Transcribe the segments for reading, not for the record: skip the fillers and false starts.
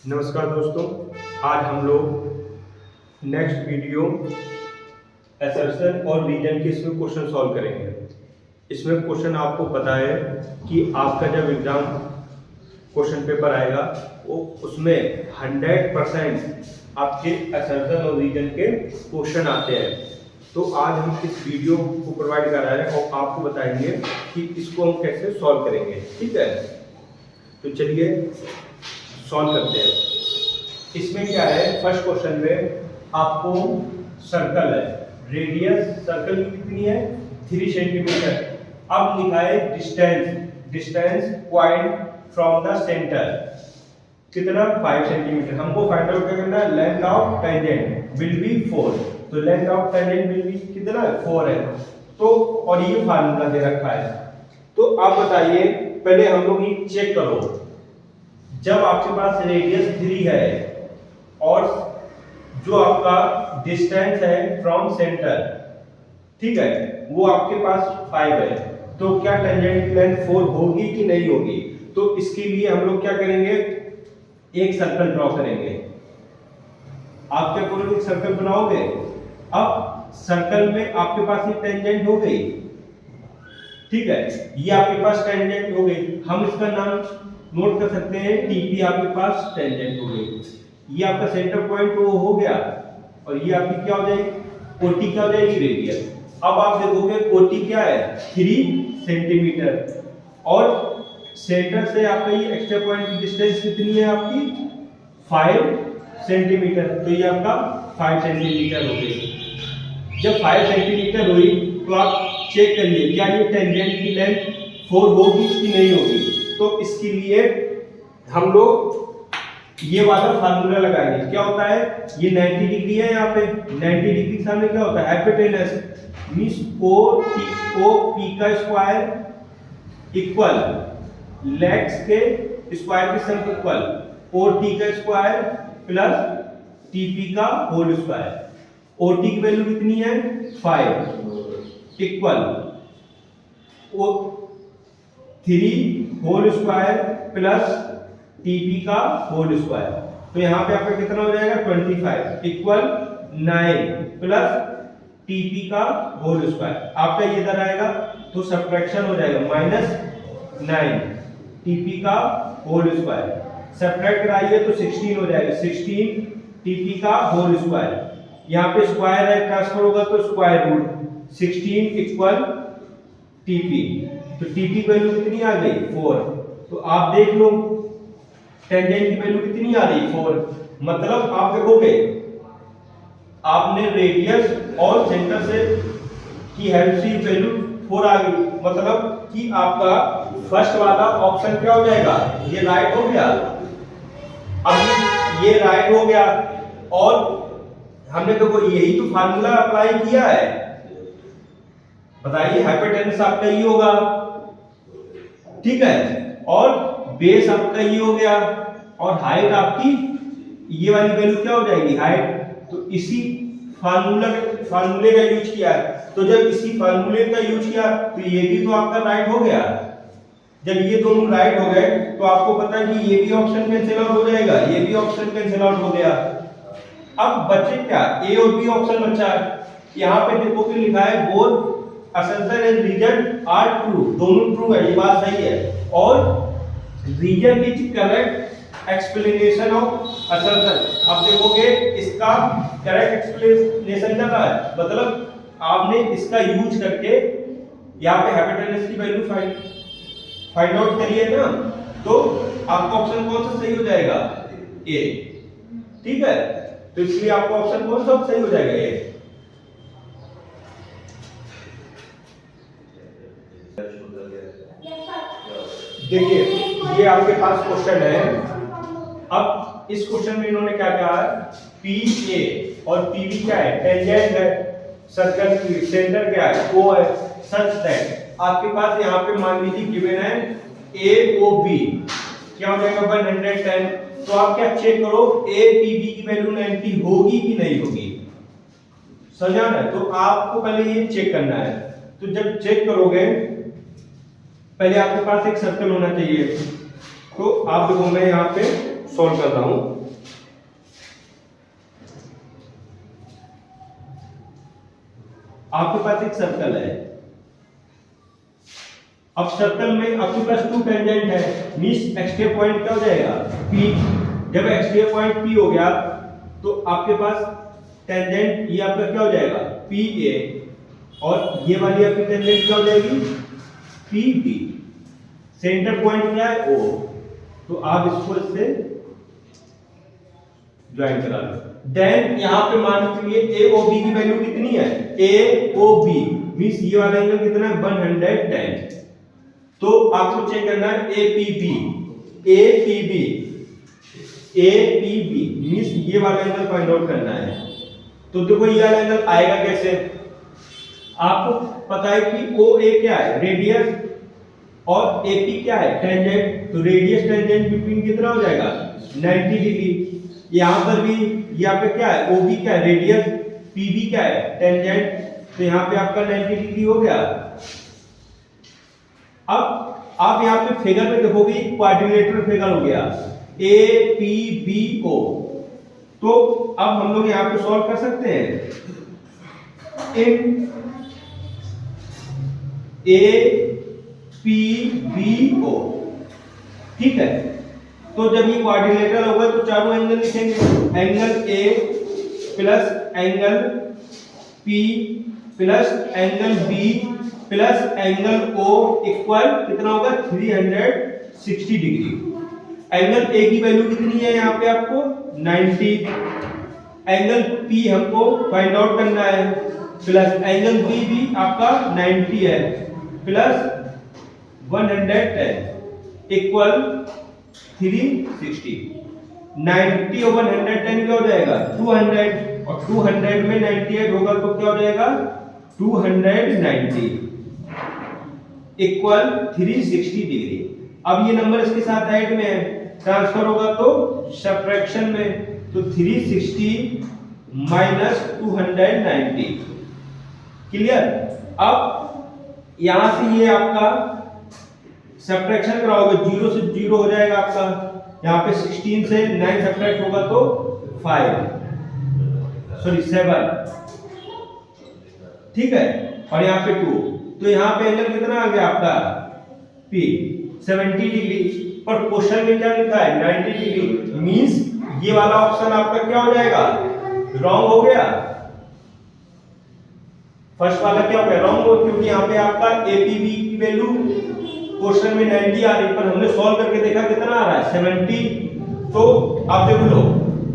नमस्कार दोस्तों, आज हम लोग नेक्स्ट वीडियो असर्शन और रीजन के इसमें क्वेश्चन सॉल्व करेंगे। इसमें क्वेश्चन आपको पता है कि आपका जब एग्जाम क्वेश्चन पेपर आएगा वो उसमें 100% आपके असर्शन और रीजन के क्वेश्चन आते हैं। तो आज हम इस वीडियो को प्रोवाइड कर रहे हैं और आपको बताएंगे कि इसको हम कैसे सॉल्व करेंगे। ठीक है, तो चलिए सॉल्व करते हैं। इसमें क्या है, फर्स्ट क्वेश्चन में आपको सर्कल है, रेडियस सर्कल की कितनी है 3 सेंटीमीटर। अब लिखा है distance point from the centre कितना 5 सेंटीमीटर। हमको फाइंड आउट करना है length of tangent will be 4। तो length of tangent will be कितना है 4 है। तो और ये फार्मूला दे रखा है। तो आप बताइए, पहले हम लोग ये चेक करो, जब आपके पास रेडियस 3 है और जो आपका डिस्टेंस है फ्रॉम सेंटर, ठीक है, वो आपके पास 5 है, तो क्या टेंजेंट की लेंथ 4 होगी कि नहीं होगी। तो इसके लिए हम लोग क्या करेंगे, एक सर्कल ड्रॉ करेंगे। आप क्या करोगे, एक सर्कल बनाओगे। अब सर्कल में आपके पास ये टेंजेंट हो गई, ठीक है, ये आपके पास टेंजेंट हो गई। हम इसका नाम नोट कर सकते हैं, टीपी आपके पास टेंजेंट हो गई। ये आपका सेंटर पॉइंट हो गया और ये आपकी क्या हो जाएगी, ओटी क्या हो जाएगी, रेडियस। अब आप देखोगे ओटी क्या है 3 सेंटीमीटर और सेंटर से आपका ये एक्स्ट्रा पॉइंट की डिस्टेंस कितनी है आपकी 5 सेंटीमीटर। तो ये आपका 5 सेंटीमीटर हो गई। जब 5 सेंटीमीटर हुई तो आप चेक करिए क्या ये टेंजेंट की लेंथ 4 होगी कि नहीं होगी। तो इसके लिए हम लोग ये वाला फार्मूला लगाएंगे। क्या होता है, ये 90 डिग्री है, यहाँ पे 90 डिग्री के सामने क्या होता है, हाइपोटेनस मींस ओ पी का स्क्वायर इक्वल लेग्स के स्क्वायर के सम इक्वल ओ टी का स्क्वायर प्लस टीपी का होल स्क्वायर। ओ टी की वैल्यू कितनी है 5 equal O 3 whole square plus TP का होल स्क्वायर। तो यहाँ पे आपका कितना हो जाएगा 25 इक्वल 9 प्लस टीपी का होल स्क्वायर। आपका ये इधर आएगा तो सब्ट्रैक्शन हो जाएगा -9 टीपी का होल स्क्वायर। सब्ट्रैक्ट कराइए तो 16 हो जाएगा, 16 टीपी का होल स्क्वायर। यहाँ पे स्क्वायर है, ट्रांसफर होगा तो स्क्वायर रूट 16 इक्वल टीपी। तो टीपी की वैल्यू कितनी आ गई 4। तो आप देख लो टेंजेंट की वैल्यू कितनी आ रही 4। मतलब आप देखोगे आपने रेडियस और सेंटर से की हेल्प से वैल्यू 4 आ गई। मतलब कि आपका फर्स्ट वाला ऑप्शन क्या हो जाएगा, ये राइट हो गया। अब ये राइट हो गया और हमने देखो यही तो फार्मूला अप्लाई किया है। बताइए हाइपोटेनस आपका ये होगा, ठीक है, और बेस आपका ये हो गया और हाइट आपकी ये वाली वैल्यू क्या हो जाएगी हाइट। तो इसी फार्मूले का यूज किया है। तो जब इसी फार्मूले का यूज किया तो ये भी तो आपका राइट हो गया। जब ये दोनों राइट हो गए तो आपको पता है कि ये भी ऑप्शन कैंसिल आउट हो जाएगा, ये भी ऑप्शन कैंसिल आउट हो गया। अब बचे क्या, ए और बी ऑप्शन बचा है। यहाँ पे देखो कि लिखा है both assertion and reason are true, दोनों ट्रू है, ये बात सही है। और reason is correct explanation of assertion. अब देखोगे इसका करेक्ट एक्सप्लेनेशन क्या है, मतलब आपने इसका यूज करके यहाँ पे हाइपोटेनस की वैल्यू फाइंड आउट करिए ना, तो आपका ऑप्शन कौन सा सही हो जाएगा, ए। ठीक है, तो इसलिए आपका ऑप्शन कौन सा सही हो जाएगा, ए। देखिए ये आपके पास क्वेश्चन है। अब इस क्वेश्चन में इन्होंने क्या कहा है, पी ए और पीबी क्या है, टेंजेंट है, सर्कल की सेंटर क्या है ओ है। सच दैट आपके पास यहाँ पे मान लीजिए गिवन है ए ओ बी, क्या हो जाएगा 110। तो आप क्या चेक करो ए पी बी की वैल्यू 90 होगी कि नहीं होगी, समझा ना। तो आपको पहले ये चेक करना है। तो जब चेक करोगे पहले आपके पास एक सर्कल होना चाहिए। तो आप देखो मैं यहाँ पे सॉल्व करता हूं। आपके पास एक सर्कल है, अब सर्कल में आपके पास 2 टेंजेंट है, मींस एक्सट्रीम पॉइंट क्या हो जाएगा P। जब एक्सट्रीम पॉइंट P हो गया तो आपके पास टेंजेंट ये आपका क्या हो जाएगा PA, और ये वाली आपकी टेंजेंट क्या हो जाएगी PP। सेंटर पॉइंट क्या है O, तो आप इसको इससे ज्वाइन करा लो। देन यहां पे मान लीजिए AOB की वैल्यू कितनी है, AOB मींस ये वाला एंगल कितना है 110। तो आपको चेक करना है APB मींस ये वाला एंगल फाइंड आउट करना है। तो देखो ये वाला एंगल आएगा कैसे, आपको पता है कि OA क्या है रेडियस और AP क्या है टेंजेंट, तो रेडियस टेंजेंट बिटवीन कितना हो जाएगा 90 डिग्री। यहां पर भी ये आपका क्या है OB क्या है रेडियस, PB क्या है टेंजेंट, तो यहां पे आपका 90 डिग्री हो गया। अब आप यहां पे फिगर में देखोगे क्वाड्रिलेटरल फिगर हो गया APBO। तो अब हम लोग यहां पे सॉल्व कर सकते हैं इन APBO, ठीक है। तो जब ये क्वाड्रिलेटरल होगा तो चारों एंगल लिखेंगे, angle A plus angle P plus angle B plus angle O equal कितना होगा 360 डिग्री। एंगल A की वैल्यू कितनी है यहाँ पे आपको 90, एंगल P हमको फाइंड आउट करना है, प्लस एंगल B भी आपका 90 है प्लस 110 इक्वल 360। 90 ओवर 110 क्या हो जाएगा 200, और 200 में 98 होगा तो क्या हो जाएगा 290 इक्वल 360 डिग्री। अब ये नंबर इसके साथ ऐड में है, ट्रांसफर होगा तो सब्ट्रैक्शन में, तो 360 माइनस 290 क्लियर। अब यहां से ये आपका सब्ट्रैक्शन कराओगे 0 से 0 हो जाएगा आपका, यहाँ पे 16 से 9 सब्ट्रैक्ट होगा तो 7, ठीक है, और यहाँ पे 2, तो यहाँ पे एंगल कितना आ गया आपका P 70 डिग्री, पर क्वेश्चन में क्या लिखा है 90 डिग्री, मींस ये वाला ऑप्शन आपका क्या हो जाएगा रॉन्ग हो गया। फर्स्ट वाला क्या हो गया रॉन्ग हो, क्योंकि यहाँ पे आपका APB की वैल्यू क्वेश्चन में 90 आ रही, पर हमने सॉल्व करके देखा कितना आ रहा है 70। तो आप देख लो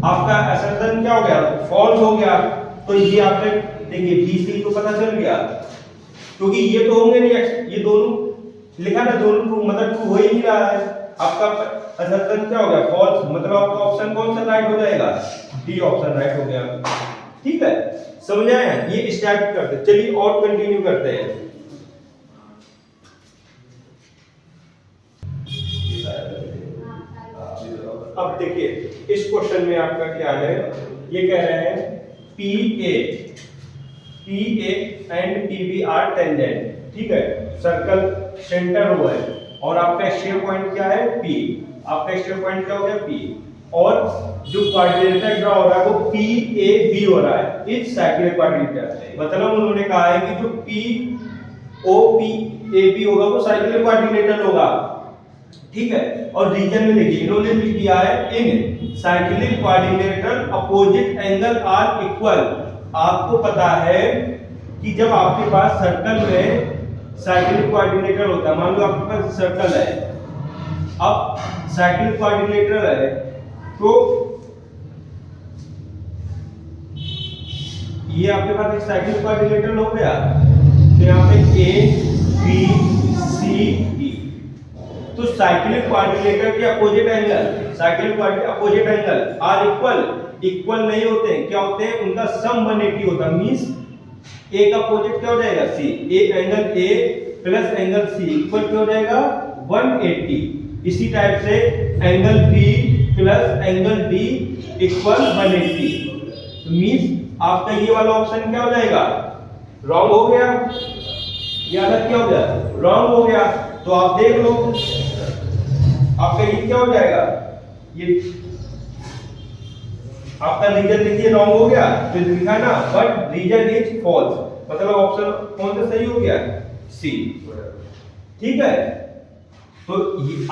आपका असर्शन क्या हो गया फॉल्स हो गया। तो ये आपने देखिए DC को पता चल गया, क्योंकि ये तो होंगे नहीं, ये दोनों लिखा ना दोनों मतलब ट्रू हो ही नहीं रहा है, आपका असर्शन क्या हो गया फॉल्स, मतलब आपका ऑप्शन कौन सा राइट हो जाएगा D ऑप्शन राइट हो गया। ठीक है, समझ आया। ये स्टार्ट करते, चलिए और कंटिन्यू करते हैं। अब देखिए इस क्वेश्चन में आपका क्या है, ये कह रहे हैं PA and PB are tangent, ठीक है, सर्कल सेंटर हुआ है और आपका एक्सट्रीम पॉइंट क्या है P, आपका एक्सट्रीम पॉइंट क्या हो गया P, और जो क्वाड्रिलेटरल ड्रा हो रहा है वो PAB हो रहा है, इस साइक्लिक क्वाड्रिलेटरल। मतलब उन्होंने कहा है कि जो POPAB होगा वो साइक्लिक क्वाड्रिलेटरल होगा, ठीक है। और रीजन में देखिए इन्होंने लिख दिया है in cyclic quadrilateral opposite angle are equal. आपको पता है कि जब आपके पास सर्कल में साइक्लिक क्वाड्रिलेटरल होता है, मान लो आपके पास सर्कल है, अब साइक्लिक क्वाड्रिलेटरल है तो ये आपके पास एक साइक्लिक क्वाड्रिलेटरल हो गया, तो यहाँ पे ABCD, तो साइक्लिक क्वाड्रिलेटरल के opposite angle, cyclic opposite angle are equal नहीं होते हैं, क्या होते हैं उनका सम 180 होता है, मींस ए का अपोजिट क्या हो जाएगा C, angle A plus angle C equal क्या हो जाएगा 180। इसी टाइप से angle B plus angle D equal 180, तो मींस आपका ये वाला ऑप्शन क्या हो जाएगा रॉन्ग हो गया, ये अलग क्या हो गया रॉन्ग हो गया। तो आप देख लो आपका ये क्या हो जाएगा ये आपका रीजन देखिए रॉन्ग हो गया, तो लिखा ना बट रीजन इज फॉल्स, मतलब ऑप्शन कौन सा सही हो गया? सी। ठीक है, तो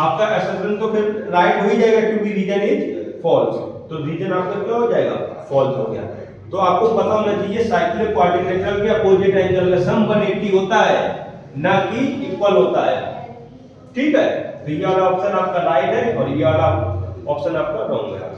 आपका असर्शन तो फिर राइट हो ही जाएगा क्योंकि रीजन इज फॉल्स, तो रीजन आपका क्या हो जाएगा? फॉल्स हो गया। तो आपको पता होना चाहिए साइक्लिक क्वाड्रिलेटरल के अपोजिट एंगल का सम 180 होता है, ना कि इक्वल होता है। ठीक है, तो ये वाला ऑप्शन आपका राइट है और ये वाला ऑप्शन आपका रॉन्ग है।